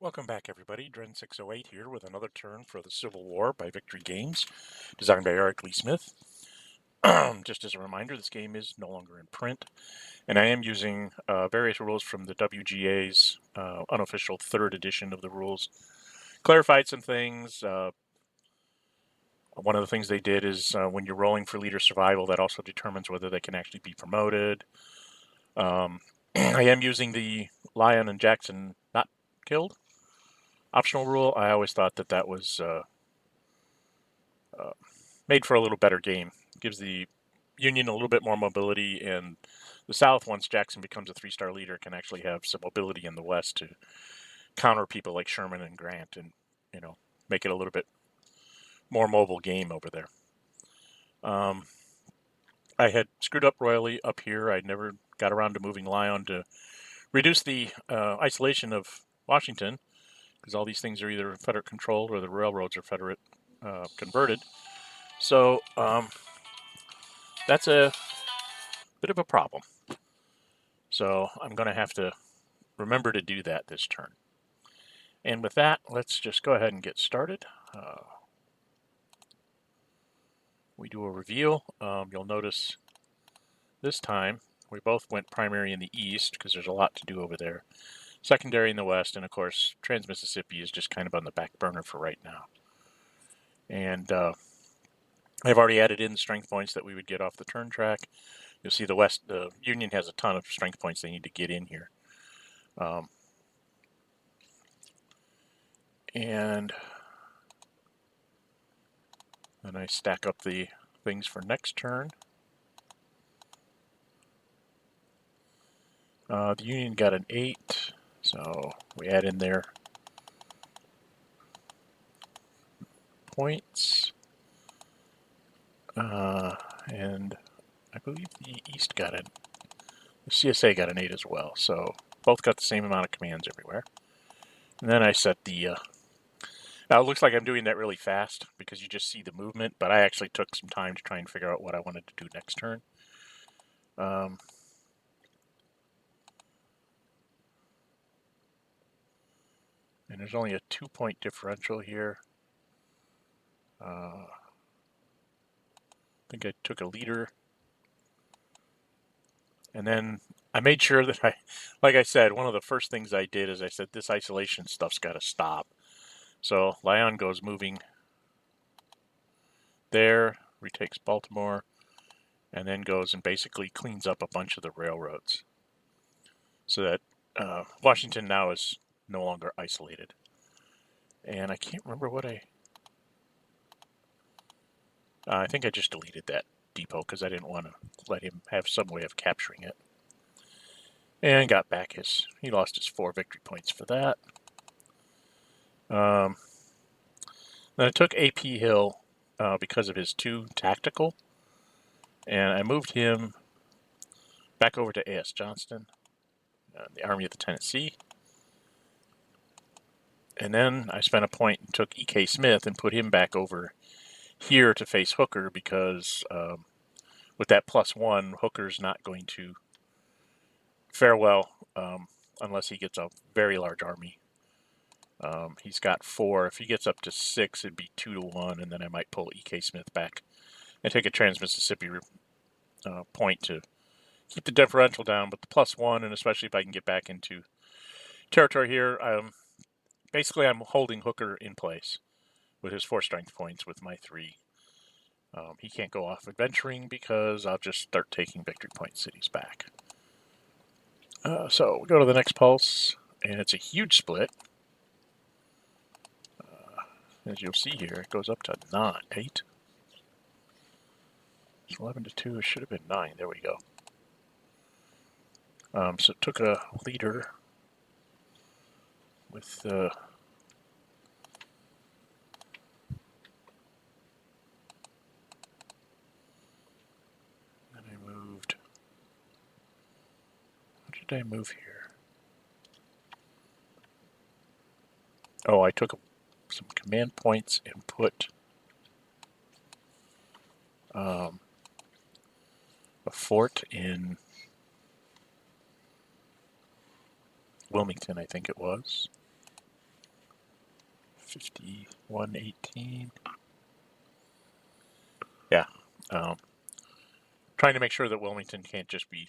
Welcome back, everybody. Dren608 here with another turn for the Civil War by Victory Games, designed by Eric Lee Smith. Just as a reminder, this game is no longer in print, and I am using various rules from the WGA's unofficial 3rd edition of the rules. Clarified some things. One of the things they did is when you're rolling for leader survival, that also determines whether they can actually be promoted. I am using the Lion and Jackson not killed optional rule. I always thought that that was made for a little better game. It gives the Union a little bit more mobility, and the South, once Jackson becomes a 3-star leader, can actually have some mobility in the West to counter people like Sherman and Grant, and make it a little bit more mobile game over there. I had screwed up royally up here. I never got around to moving Lyon to reduce the isolation of Washington, because all these things are either Confederate controlled or the railroads are Confederate converted. So that's a bit of a problem. So I'm going to have to remember to do that this turn. And with that, let's just go ahead and get started. We do a reveal. You'll notice this time we both went primary in the east because there's a lot to do over there. Secondary in the west, and of course Trans-Mississippi is just kind of on the back burner for right now. And I've already added in the strength points that we would get off the turn track. You'll see the Union has a ton of strength points they need to get in here. And then I stack up the things for next turn. The Union got an 8, so we add in their points. And I believe the East got it. The CSA got an 8 as well, so both got the same amount of commands everywhere. And then I set the... now it looks like I'm doing that really fast because you just see the movement, but I actually took some time to try and figure out what I wanted to do next turn. And there's only a 2-point differential here. I think I took a leader. And then I made sure that like I said, one of the first things I did is I said, this isolation stuff's got to stop. So Lyon goes moving there, retakes Baltimore, and then goes and basically cleans up a bunch of the railroads. So that Washington now is no longer isolated. And I can't remember what I think I just deleted that depot because I didn't want to let him have some way of capturing it. And got back he lost his 4 victory points for that. Then I took AP Hill because of his 2 tactical, and I moved him back over to A.S. Johnston, the Army of the Tennessee. And then I spent a point and took E.K. Smith and put him back over here to face Hooker because with that +1, Hooker's not going to fare well unless he gets a very large army. He's got 4. If he gets up to 6, it'd be 2-1, and then I might pull E.K. Smith back and take a Trans-Mississippi point to keep the differential down. But the +1, and especially if I can get back into territory here, basically I'm holding Hooker in place with his 4 strength points with my 3. He can't go off adventuring because I'll just start taking victory point cities back. So we go to the next pulse, and it's a huge split. As you'll see here, it goes up to 8. It's 11-2. It should have been 9. There we go. So it took a leader with then I moved. What did I move here? Oh, I took some command points and put a fort in Wilmington, I think it was. 5118. Yeah. Trying to make sure that Wilmington can't just be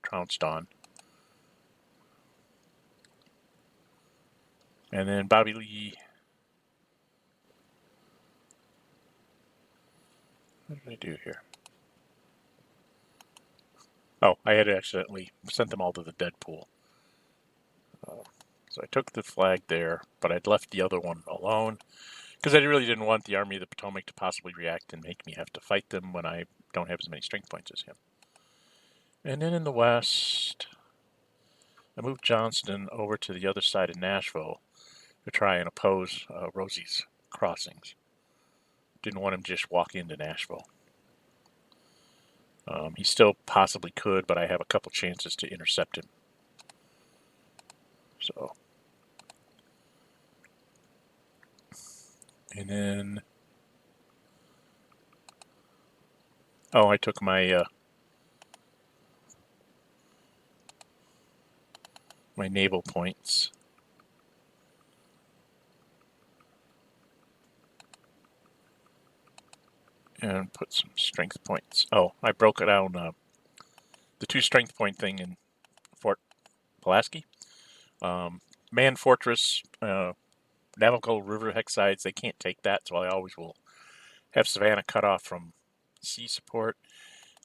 trounced on. And then Bobby Lee. What did I do here? Oh, I had accidentally sent them all to the dead pool. So I took the flag there, but I'd left the other one alone because I really didn't want the Army of the Potomac to possibly react and make me have to fight them when I don't have as many strength points as him. And then in the west, I moved Johnston over to the other side of Nashville to try and oppose Rosie's crossings. Didn't want him to just walk into Nashville. He still possibly could, but I have a couple chances to intercept him. So, and then, oh, I took my my naval points. And put some strength points. Oh, I broke it down the 2 strength point thing in Fort Pulaski. Man Fortress, Navigable River Hexsides, they can't take that, so I always will have Savannah cut off from sea support.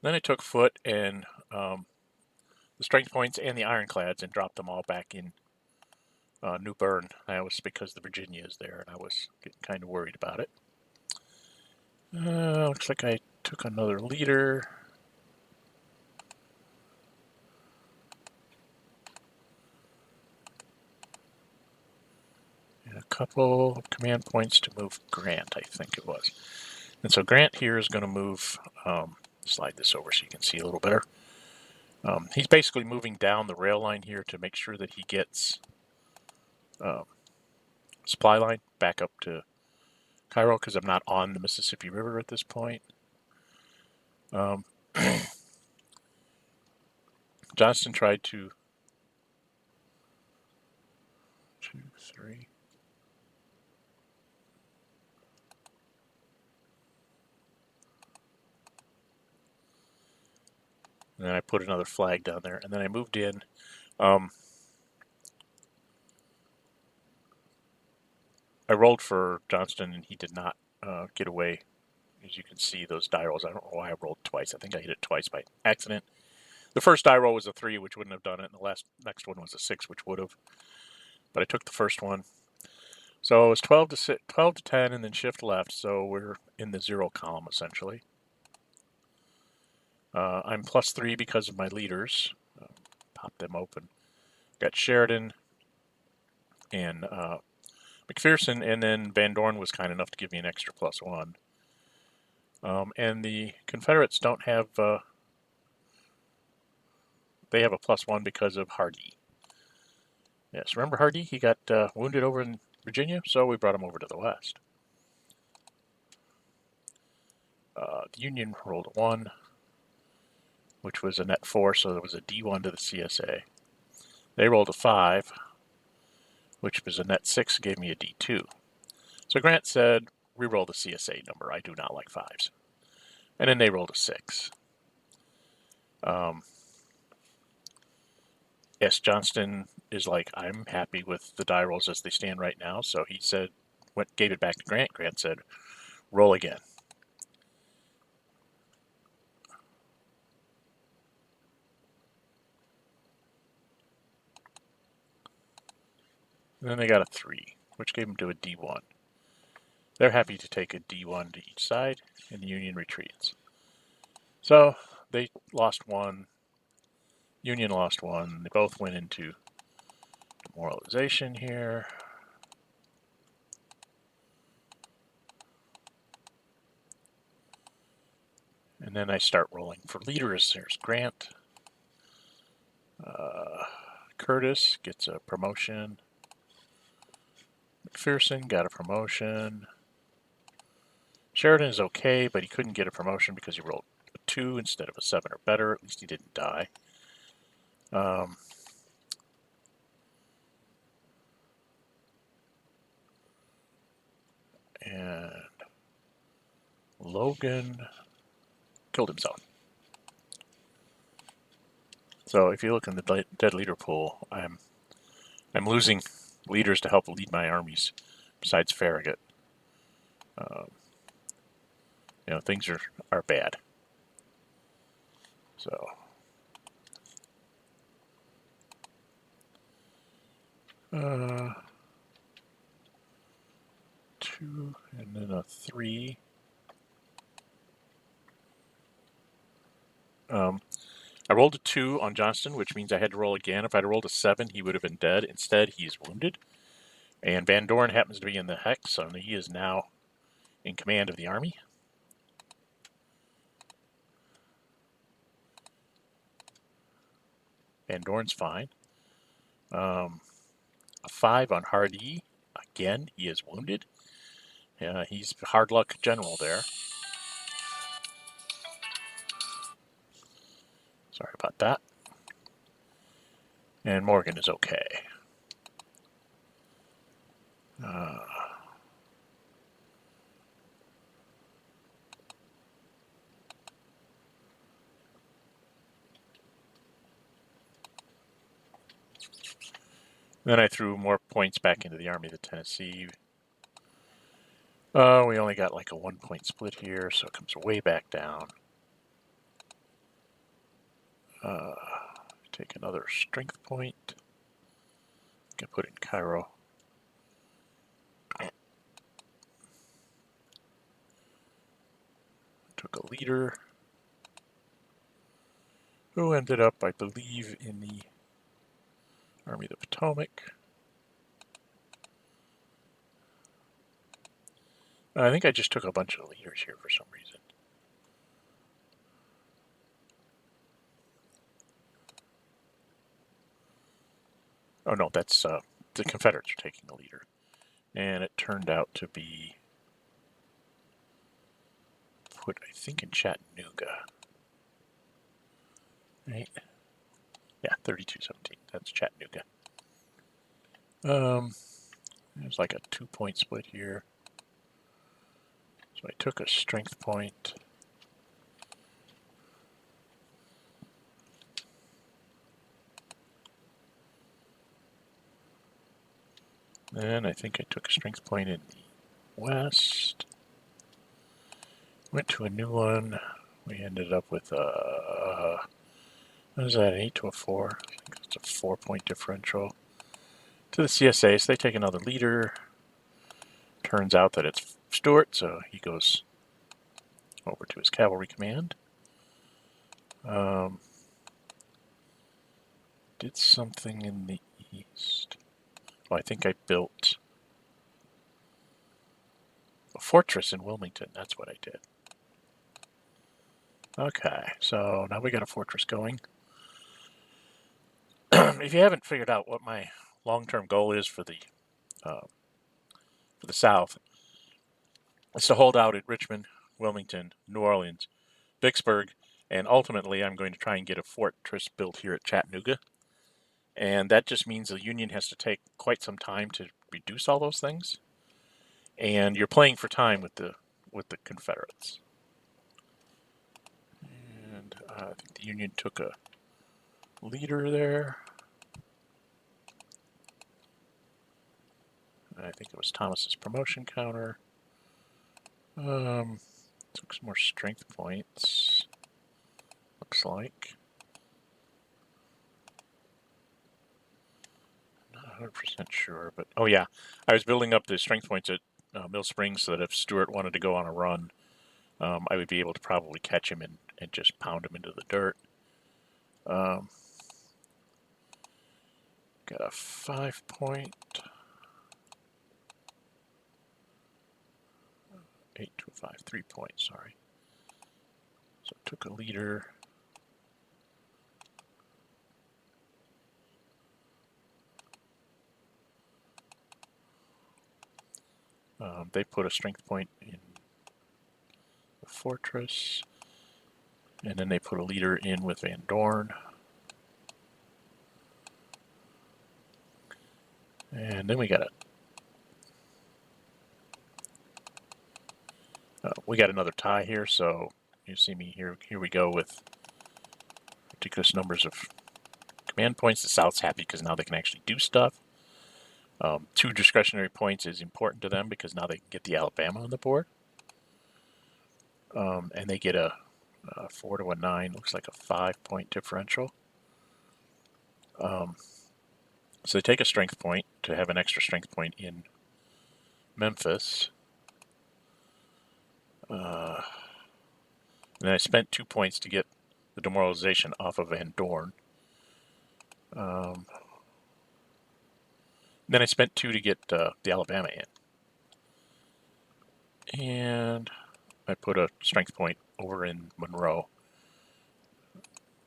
Then I took foot and the strength points and the ironclads and dropped them all back in New Bern. That was because the Virginia is there, and I was getting kind of worried about it. Looks like I took another leader. And a couple of command points to move Grant, I think it was. And so Grant here is going to move, slide this over so you can see a little better. He's basically moving down the rail line here to make sure that he gets supply line back up to Cairo because I'm not on the Mississippi River at this point. Johnston tried to 2, 3. And then I put another flag down there, and then I moved in. I rolled for Johnston, and he did not get away. As you can see, those die rolls. I don't know why I rolled twice. I think I hit it twice by accident. The first die roll was a 3, which wouldn't have done it, and the next one was a 6, which would have. But I took the first one. So it was 12 to 10, and then shift left. So we're in the 0 column essentially. I'm +3 because of my leaders. Pop them open. Got Sheridan and McPherson, and then Van Dorn was kind enough to give me an extra +1. And the Confederates don't have. They have a +1 because of Hardee. Yes, remember Hardee? He got wounded over in Virginia, so we brought him over to the west. The Union rolled a 1, which was a net 4, so there was a D1 to the CSA. They rolled a 5, which was a net 6, gave me a D2. So Grant said, re-roll the CSA number. I do not like 5s. And then they rolled a 6. S. Johnston is like, I'm happy with the die rolls as they stand right now. So he said, gave it back to Grant. Grant said, roll again. And then they got a 3, which gave them to a D1. They're happy to take a D1 to each side, and the Union retreats. So they lost 1. Union lost 1. They both went into demoralization here. And then I start rolling for leaders. There's Grant. Curtis gets a promotion. McPherson got a promotion. Sheridan is okay, but he couldn't get a promotion because he rolled a 2 instead of a 7 or better. At least he didn't die. Logan killed himself. So if you look in the dead leader pool, I'm losing leaders to help lead my armies besides Farragut. Things are bad. So two and then a 3. I rolled a 2 on Johnston, which means I had to roll again. If I'd rolled a 7, he would have been dead. Instead, he's wounded. And Van Dorn happens to be in the hex, so he is now in command of the army. Van Dorn's fine. A 5 on Hardy. Again, he is wounded. He's hard luck general there. Sorry about that. And Morgan is okay. Then I threw more points back into the Army of the Tennessee. We only got like a 1-point split here, so it comes way back down. Take another strength point. Can put it in Cairo. Took a leader who ended up, I believe, in the Army of the Potomac. I think I just took a bunch of leaders here for some reason. Oh no, that's the Confederates are taking the leader. And it turned out to be put, I think, in Chattanooga. Right? Yeah, 32-17. That's Chattanooga. There's like a 2-point split here. So I took a strength point. Then I think I took a strength point in the west. Went to a new one. We ended up with what is that, an 8 to a 4? I think it's a 4-point differential to the CSA. So they take another leader. Turns out that it's Stuart, so he goes over to his cavalry command. Did something in the east. Oh, I think I built a fortress in Wilmington. That's what I did. Okay, so now we got a fortress going. If you haven't figured out what my long-term goal is for the South, it's to hold out at Richmond, Wilmington, New Orleans, Vicksburg, and ultimately I'm going to try and get a fortress built here at Chattanooga. And that just means the Union has to take quite some time to reduce all those things. And you're playing for time with the Confederates. And I think the Union took a leader there. I think it was Thomas's promotion counter. Took some more strength points. Looks like. Not 100% sure, but oh yeah, I was building up the strength points at Mill Springs so that if Stuart wanted to go on a run, I would be able to probably catch him and just pound him into the dirt. Got a 5-point. 8 to a 5, 3 points, sorry. So I took a leader. They put a strength point in the fortress. And then they put a leader in with Van Dorn. And then we got a We got another tie here, so you see me here. Here we go with ridiculous numbers of command points. The South's happy because now they can actually do stuff. 2 discretionary points is important to them because now they can get the Alabama on the board. And they get a 4 to a 9, looks like a 5-point differential. So they take a strength point to have an extra strength point in Memphis. And then I spent 2 points to get the demoralization off of Van Dorn. Then I spent 2 to get the Alabama in. And I put a strength point over in Monroe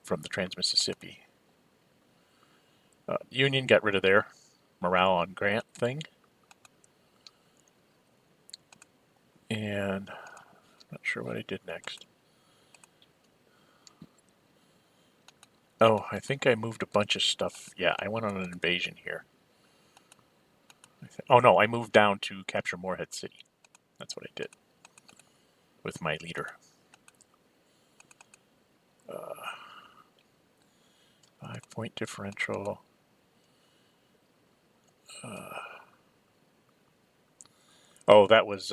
from the Trans-Mississippi. Union got rid of their morale on Grant thing. And not sure what I did next. Oh, I think I moved a bunch of stuff. Yeah, I went on an invasion here. Oh no, I moved down to capture Morehead City. That's what I did with my leader. 5-point differential. Oh, that was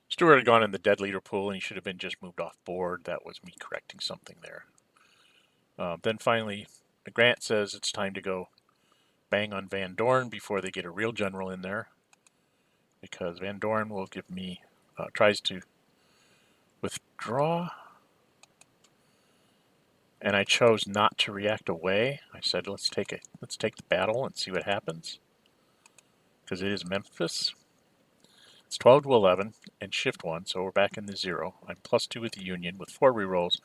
Stewart had gone in the dead leader pool and he should have been just moved off board. That was me correcting something there. Then finally, Grant says it's time to go bang on Van Dorn before they get a real general in there, because Van Dorn will give me tries to withdraw, and I chose not to react away. I said let's take the battle and see what happens, because it is Memphis. It's 12 to 11 and shift 1, so we're back in the 0. I'm +2 with the Union with 4 rerolls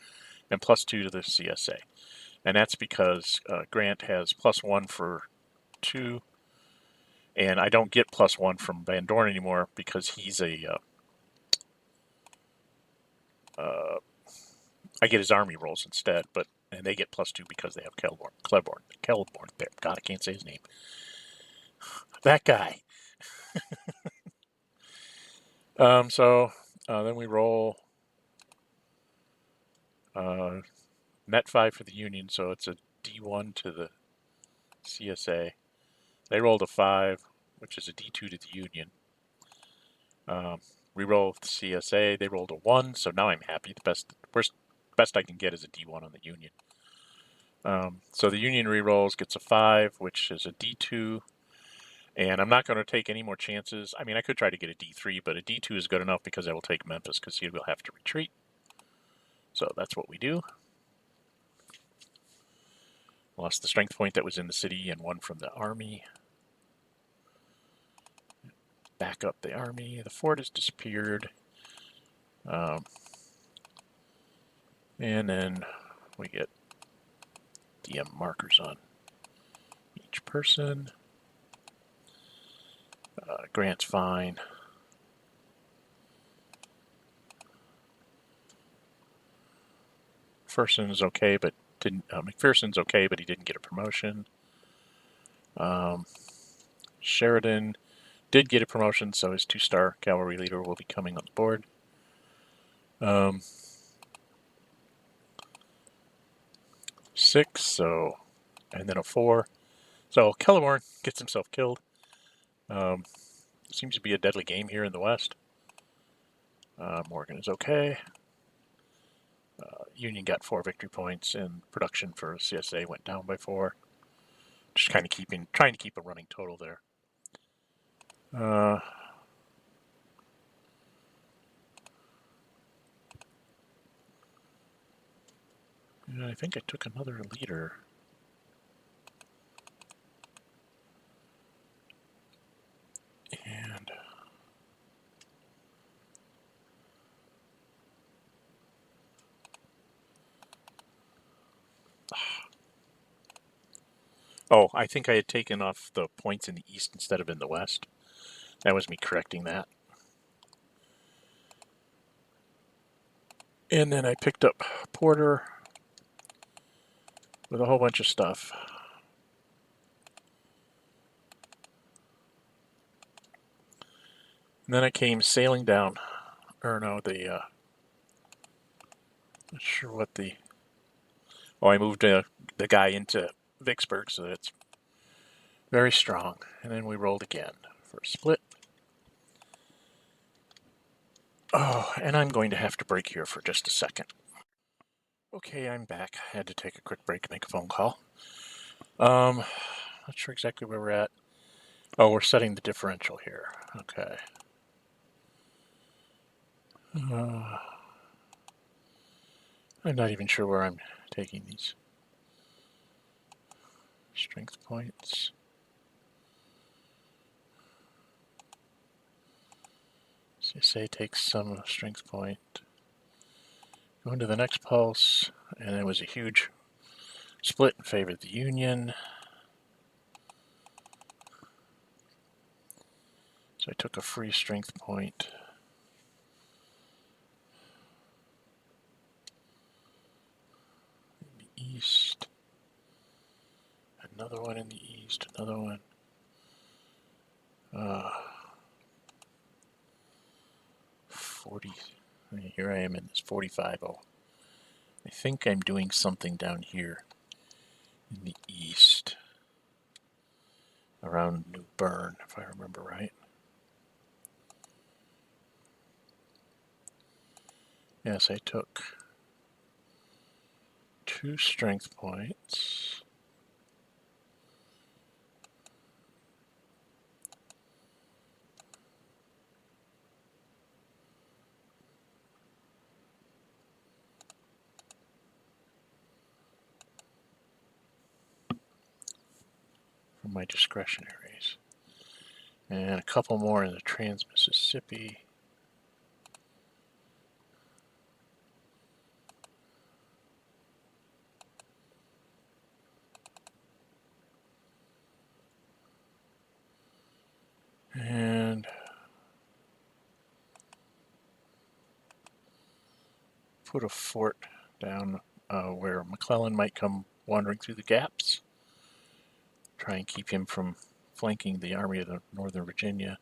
and +2 to the CSA. And that's because Grant has +1 for 2, and I don't get +1 from Van Dorn anymore because he's a I get his army rolls instead, and they get +2 because they have Kelborn. God, I can't say his name. That guy. So then we roll net 5 for the Union, so it's a D1 to the CSA. They rolled a 5, which is a D2 to the Union. Reroll the CSA. They rolled a 1, so now I'm happy. The best I can get is a D1 on the Union. So the Union rerolls, gets a 5, which is a D2. And I'm not going to take any more chances. I mean, I could try to get a D3, but a D2 is good enough because I will take Memphis because he will have to retreat. So that's what we do. Lost the strength point that was in the city and 1 from the army. Back up the army. The fort has disappeared. And then we get DM markers on each person. Grant's fine. McPherson's okay, but he didn't get a promotion. Sheridan did get a promotion, so his 2-star cavalry leader will be coming on the board. 6, and then a 4. So Kelborn gets himself killed. Seems to be a deadly game here in the West. Morgan is okay. Union got 4 victory points, and production for CSA went down by 4. Just kind of trying to keep a running total there. And I think I took another leader. And oh, I think I had taken off the points in the east instead of in the west. That was me correcting that. And then I picked up Porter with a whole bunch of stuff. And then I came sailing down or no, not sure what the, oh, I moved the guy into Vicksburg, so that's very strong. And then we rolled again for a split. Oh, and I'm going to have to break here for just a second. Okay, I'm back. I had to take a quick break to make a phone call. Not sure exactly where we're at. Oh, we're setting the differential here. Okay. I'm not even sure where I'm taking these strength points. So say take some strength point. Go into the next pulse, and it was a huge split in favor of the Union. So I took a free strength point. In the east. Another one in the east. Another one. 40. Here I am in this 45-0. I think I'm doing something down here in the east. Around New Bern, if I remember right. Yes, I took 2 strength points. From my discretionaries. And a couple more in the Trans-Mississippi. And put a fort down where McClellan might come wandering through the gaps. Try and keep him from flanking the Army of the Northern Virginia.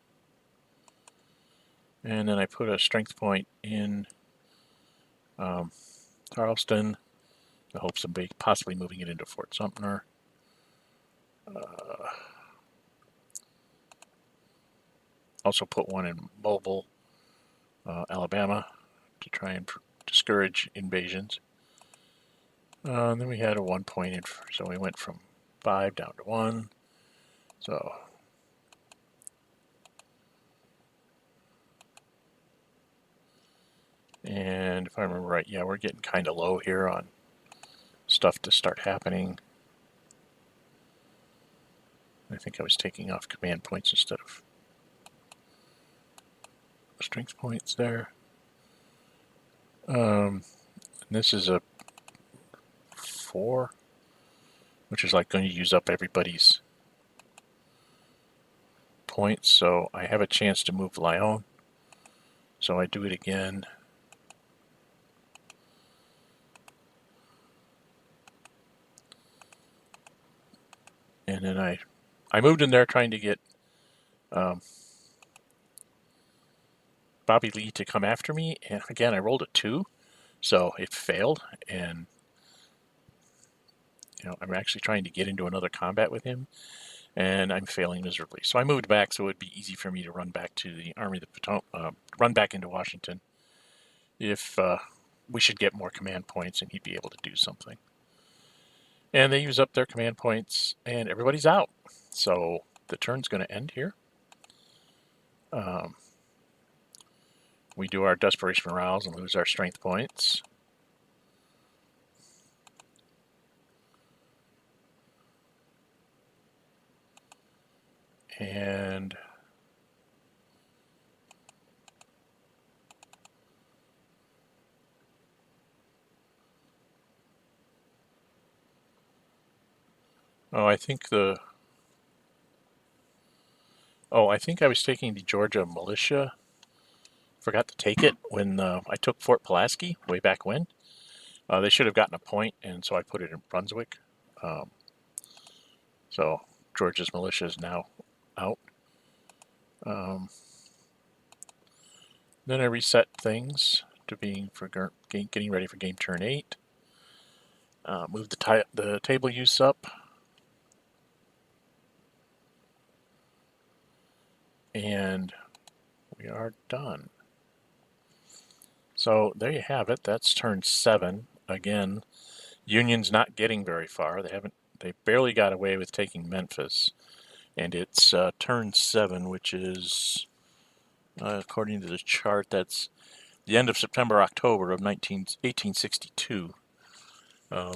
And then I put a strength point in Charleston, in the hopes of possibly moving it into Fort Sumter. Also put one in Mobile, Alabama, to try and discourage invasions. And then we had a 1 point in, so we went from 5 down to 1. So and if I remember right, yeah, we're getting kind of low here on stuff to start happening. I think I was taking off command points instead of strength points there. This is a 4, which is like going to use up everybody's points. So I have a chance to move Lyon. So I do it again. And then I moved in there trying to get Bobby Lee to come after me. And again, I rolled a 2. So it failed. And, I'm actually trying to get into another combat with him. And I'm failing miserably. So I moved back so it would be easy for me to run back to the Army of the Potomac, run back into Washington if we should get more command points and he'd be able to do something. And they use up their command points and everybody's out. So the turn's going to end here. We do our desperation morales and lose our strength points. And I think I was taking the Georgia militia. Forgot to take it when I took Fort Pulaski way back when. They should have gotten a point, and so I put it in Brunswick. So Georgia's militia is now out. Then Then I reset things to being for getting ready for game turn 8. Move the table use up. And we are done. So there you have it. That's turn 7. Again, Union's not getting very far. They barely got away with taking Memphis. And it's turn 7, which is, according to the chart, that's the end of September, October of 1862. By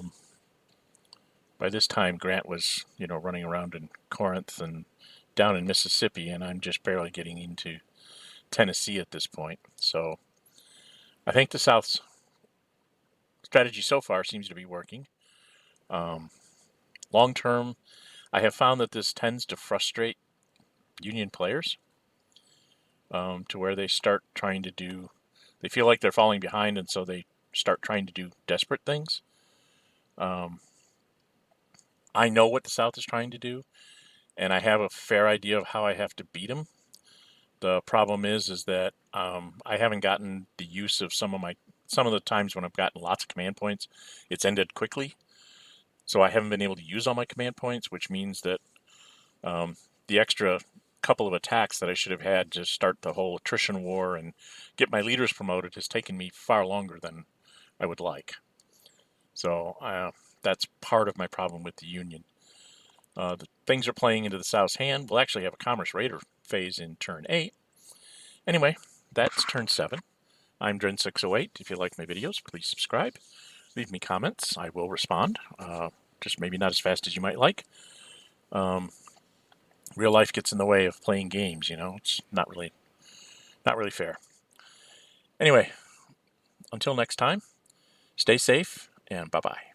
this time, Grant was, running around in Corinth and down in Mississippi, and I'm just barely getting into Tennessee at this point. So I think the South's strategy so far seems to be working. Long term, I have found that this tends to frustrate Union players to where they start trying to they feel like they're falling behind, and so they start trying to do desperate things. I know what the South is trying to do, and I have a fair idea of how I have to beat them. The problem is that I haven't gotten the use of some of the times when I've gotten lots of command points, it's ended quickly. So I haven't been able to use all my command points, which means that the extra couple of attacks that I should have had to start the whole attrition war and get my leaders promoted has taken me far longer than I would like. So that's part of my problem with the Union. The things are playing into the South's hand. We'll actually have a Commerce Raider phase in turn 8. Anyway, that's turn 7. I'm Dren608. If you like my videos, please subscribe. Leave me comments. I will respond. Just maybe not as fast as you might like. Real life gets in the way of playing games, It's not really fair. Anyway, until next time, stay safe and bye-bye.